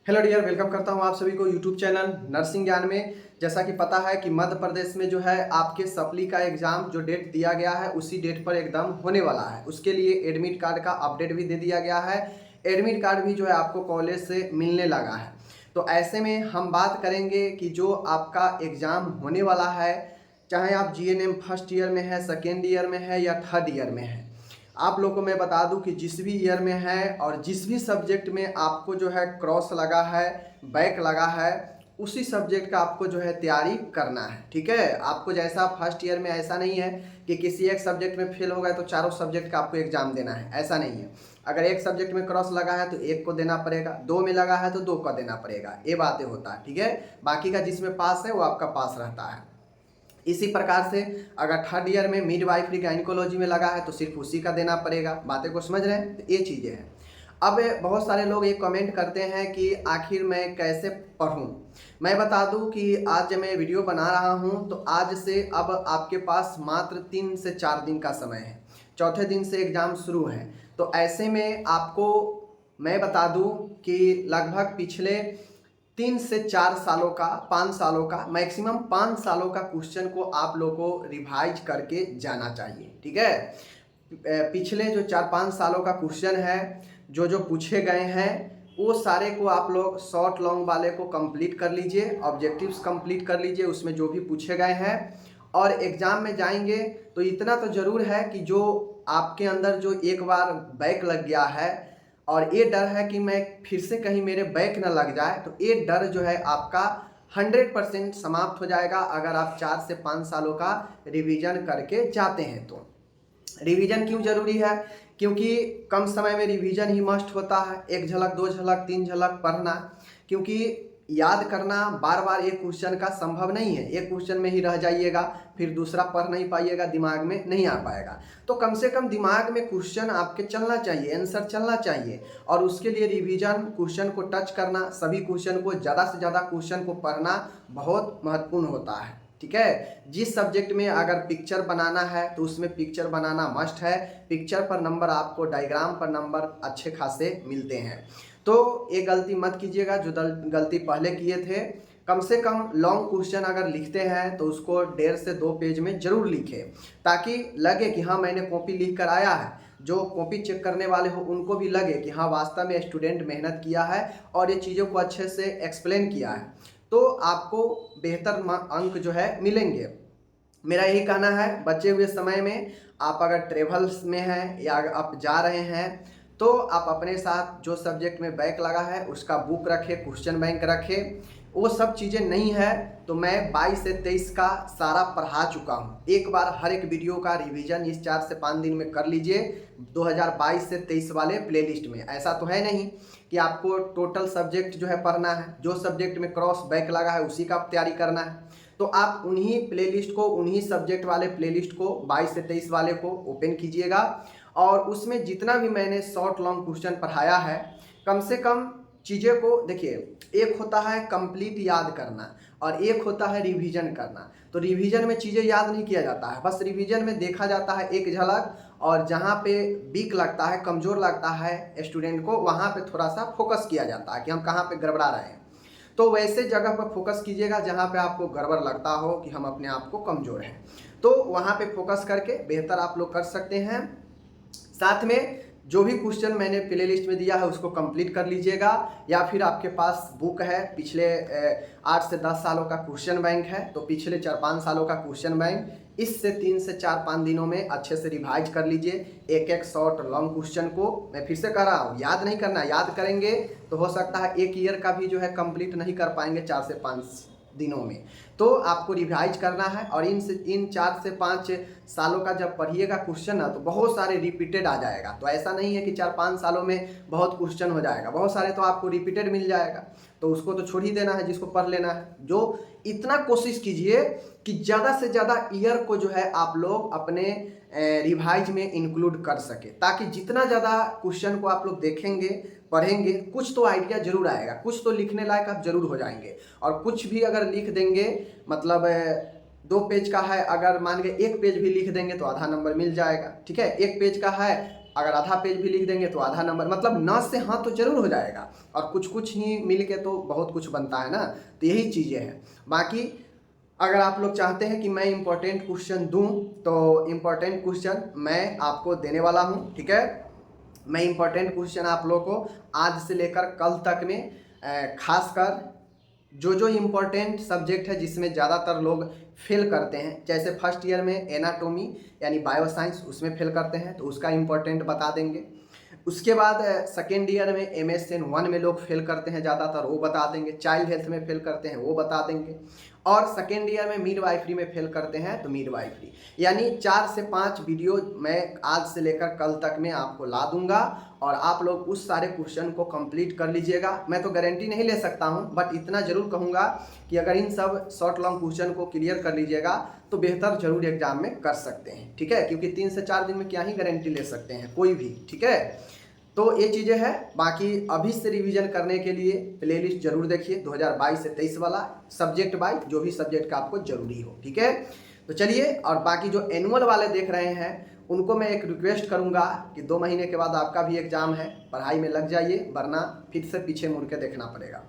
Hello dear, welcome करता हूं आप सभी को यूट्यूब चैनल नर्सिंग ज्ञान में। जैसा कि पता है कि मध्य प्रदेश में जो है आपके सप्ली का एग्ज़ाम जो डेट दिया गया है उसी डेट पर एकदम होने वाला है। उसके लिए एडमिट कार्ड का अपडेट भी दे दिया गया है। एडमिट कार्ड भी जो है आपको कॉलेज से मिलने लगा है। तो ऐसे में हम बात करेंगे कि जो आपका एग्ज़ाम होने वाला है, चाहे आप जीएनएम फर्स्ट ईयर में है, सेकेंड ईयर में है या थर्ड ईयर में है, आप लोगों को मैं बता दूं कि जिस भी ईयर में है और जिस भी सब्जेक्ट में आपको जो है क्रॉस लगा है, बैक लगा है, उसी सब्जेक्ट का आपको जो है तैयारी करना है। ठीक है, आपको जैसा फर्स्ट ईयर में ऐसा नहीं है कि किसी एक सब्जेक्ट में फेल हो गए तो चारों सब्जेक्ट का आपको एग्जाम देना है, ऐसा नहीं है। अगर एक सब्जेक्ट में क्रॉस लगा है तो एक को देना पड़ेगा, दो में लगा है तो दो का देना पड़ेगा, ये बातें होता है। ठीक है, बाकी का जिसमें पास है वो आपका पास रहता है। इसी प्रकार से अगर थर्ड ईयर में मिडवाइफरी गायनिकोलॉजी में लगा है तो सिर्फ उसी का देना पड़ेगा। बातें को समझ रहे हैं? तो ये चीज़ें हैं। अब बहुत सारे लोग ये कमेंट करते हैं कि आखिर मैं कैसे पढूं। मैं बता दूं कि आज मैं वीडियो बना रहा हूं तो आज से अब आपके पास मात्र 3 से 4 दिन का समय है। चौथे दिन से एग्ज़ाम शुरू है। तो ऐसे में आपको मैं बता दूं कि लगभग पिछले 3 से 4 सालों का, 5 सालों का, मैक्सिमम 5 सालों का क्वेश्चन को आप लोगों को रिवाइज करके जाना चाहिए। ठीक है, पिछले जो 4-5 सालों का क्वेश्चन है, जो जो पूछे गए हैं वो सारे को आप लोग शॉर्ट लॉन्ग वाले को कंप्लीट कर लीजिए, ऑब्जेक्टिव्स कंप्लीट कर लीजिए उसमें जो भी पूछे गए हैं। और एग्ज़ाम में जाएंगे तो इतना तो ज़रूर है कि जो आपके अंदर जो एक बार बैक लग गया है और ये डर है कि मैं फिर से कहीं मेरे बैक न लग जाए, तो ये डर जो है आपका 100% समाप्त हो जाएगा अगर आप 4 से 5 सालों का रिवीजन करके जाते हैं। तो रिवीजन क्यों ज़रूरी है? क्योंकि कम समय में रिवीजन ही मस्ट होता है। एक झलक, दो झलक, तीन झलक पढ़ना, क्योंकि याद करना बार बार एक क्वेश्चन का संभव नहीं है। एक क्वेश्चन में ही रह जाइएगा, फिर दूसरा पढ़ नहीं पाइएगा, दिमाग में नहीं आ पाएगा। तो कम से कम दिमाग में क्वेश्चन आपके चलना चाहिए, आंसर चलना चाहिए। और उसके लिए रिवीजन, क्वेश्चन को टच करना, सभी क्वेश्चन को, ज़्यादा से ज़्यादा क्वेश्चन को पढ़ना बहुत महत्वपूर्ण होता है। ठीक है, जिस सब्जेक्ट में अगर पिक्चर बनाना है तो उसमें पिक्चर बनाना मस्ट है। पिक्चर पर नंबर आपको, डायग्राम पर नंबर अच्छे खासे मिलते हैं। तो ये गलती मत कीजिएगा जो गलती पहले किए थे। कम से कम लॉन्ग क्वेश्चन अगर लिखते हैं तो उसको 1.5 से 2 पेज में ज़रूर लिखें, ताकि लगे कि हाँ मैंने कॉपी लिख कर आया है। जो कॉपी चेक करने वाले हो उनको भी लगे कि हाँ वास्तव में स्टूडेंट मेहनत किया है और ये चीज़ों को अच्छे से एक्सप्लेन किया है, तो आपको बेहतर अंक जो है मिलेंगे। मेरा यही कहना है, बचे हुए समय में आप अगर ट्रेवल्स में हैं या आप जा रहे हैं तो आप अपने साथ जो सब्जेक्ट में बैक लगा है उसका बुक रखें, क्वेश्चन बैंक रखें। वो सब चीज़ें नहीं है तो मैं 22 से 23 का सारा पढ़ा चुका हूँ। एक बार हर एक वीडियो का रिवीजन इस 4 से 5 दिन में कर लीजिए 2022 से 23 वाले प्लेलिस्ट में। ऐसा तो है नहीं कि आपको टोटल सब्जेक्ट जो है पढ़ना है, जो सब्जेक्ट में क्रॉस बैक लगा है उसी का तैयारी करना है। तो आप उन्हीं प्लेलिस्ट को, उन्हीं सब्जेक्ट वाले प्लेलिस्ट को 22 से 23 वाले को ओपन कीजिएगा और उसमें जितना भी मैंने शॉर्ट लॉन्ग क्वेश्चन पढ़ाया है, कम से कम चीज़ें को देखिए। एक होता है कंप्लीट याद करना और एक होता है रिवीजन करना। तो रिवीजन में चीज़ें याद नहीं किया जाता है, बस रिवीजन में देखा जाता है एक झलक, और जहाँ पे वीक लगता है, कमज़ोर लगता है स्टूडेंट को, वहाँ पे थोड़ा सा फोकस किया जाता है कि हम कहाँ पे गड़बड़ा रहे हैं। तो वैसे जगह पर फोकस कीजिएगा जहाँ पे आपको गड़बड़ लगता हो कि हम अपने आप को कमज़ोर हैं, तो वहाँ पे फोकस करके बेहतर आप लोग कर सकते हैं। साथ में जो भी क्वेश्चन मैंने प्ले लिस्ट में दिया है उसको कंप्लीट कर लीजिएगा, या फिर आपके पास बुक है, पिछले 8 से 10 सालों का क्वेश्चन बैंक है तो पिछले 4-5 सालों का क्वेश्चन बैंक इससे 3 से 4-5 दिनों में अच्छे से रिवाइज कर लीजिए। एक एक शॉर्ट लॉन्ग क्वेश्चन को मैं फिर से कह रहा हूँ, याद नहीं करना। याद करेंगे तो हो सकता है एक ईयर का भी जो है कंप्लीट नहीं कर पाएंगे 4 से 5 दिनों में। तो आपको रिवाइज करना है और इन 4 से 5 सालों का जब पढ़िएगा क्वेश्चन ना तो बहुत सारे रिपीटेड आ जाएगा। तो ऐसा नहीं है कि 4-5 सालों में बहुत क्वेश्चन हो जाएगा, बहुत सारे तो आपको रिपीटेड मिल जाएगा, तो उसको तो छोड़ ही देना है जिसको पढ़ लेना है। जो इतना कोशिश कीजिए कि ज़्यादा से ज़्यादा ईयर को जो है आप लोग अपने रिवाइज में इंक्लूड कर सके, ताकि जितना ज़्यादा क्वेश्चन को आप लोग देखेंगे, पढ़ेंगे, कुछ तो आइडिया जरूर आएगा, कुछ तो लिखने लायक आप जरूर हो जाएंगे। और कुछ भी अगर लिख देंगे, मतलब 2 पेज का है, अगर मान के 1 पेज भी लिख देंगे तो आधा नंबर मिल जाएगा। ठीक है, 1 पेज का है अगर आधा पेज भी लिख देंगे तो आधा नंबर, मतलब न से हाँ तो जरूर हो जाएगा, और कुछ कुछ ही मिल के तो बहुत कुछ बनता है ना। तो यही चीज़ें हैं। बाकी अगर आप लोग चाहते हैं कि मैं इम्पोर्टेंट क्वेश्चन दूं तो इम्पोर्टेंट क्वेश्चन मैं आपको देने वाला हूं, ठीक है। मैं इम्पोर्टेंट क्वेश्चन आप लोगों को आज से लेकर कल तक में खासकर जो इम्पोर्टेंट सब्जेक्ट है जिसमें ज़्यादातर लोग फेल करते हैं, जैसे फर्स्ट ईयर में एनाटॉमी यानी बायोसाइंस उसमें फेल करते हैं तो उसका इम्पोर्टेंट बता देंगे। उसके बाद सेकेंड ईयर में MSN 1 में लोग फेल करते हैं ज़्यादातर, वो बता देंगे। चाइल्ड हेल्थ में फेल करते हैं वो बता देंगे। और सेकेंड ईयर में मिडवाइफरी में फेल करते हैं तो मिडवाइफरी, यानी 4 से 5 वीडियो मैं आज से लेकर कल तक में आपको ला दूंगा और आप लोग उस सारे क्वेश्चन को कंप्लीट कर लीजिएगा। मैं तो गारंटी नहीं ले सकता हूं, बट इतना जरूर कहूंगा कि अगर इन सब शॉर्ट लॉन्ग क्वेश्चन को क्लियर कर लीजिएगा तो बेहतर जरूर एग्जाम में कर सकते हैं, ठीक है। क्योंकि 3 से 4 दिन में क्या ही गारंटी ले सकते हैं कोई भी, ठीक है। तो ये चीज़ें हैं। बाकी अभी से रिवीजन करने के लिए प्लेलिस्ट जरूर देखिए 2022 से 23 वाला, सब्जेक्ट वाइज जो भी सब्जेक्ट का आपको जरूरी हो, ठीक है। तो चलिए, और बाकी जो एनुअल वाले देख रहे हैं उनको मैं एक रिक्वेस्ट करूंगा कि 2 महीने के बाद आपका भी एग्जाम है, पढ़ाई में लग जाइए, वरना फिर से पीछे मुड़ के देखना पड़ेगा।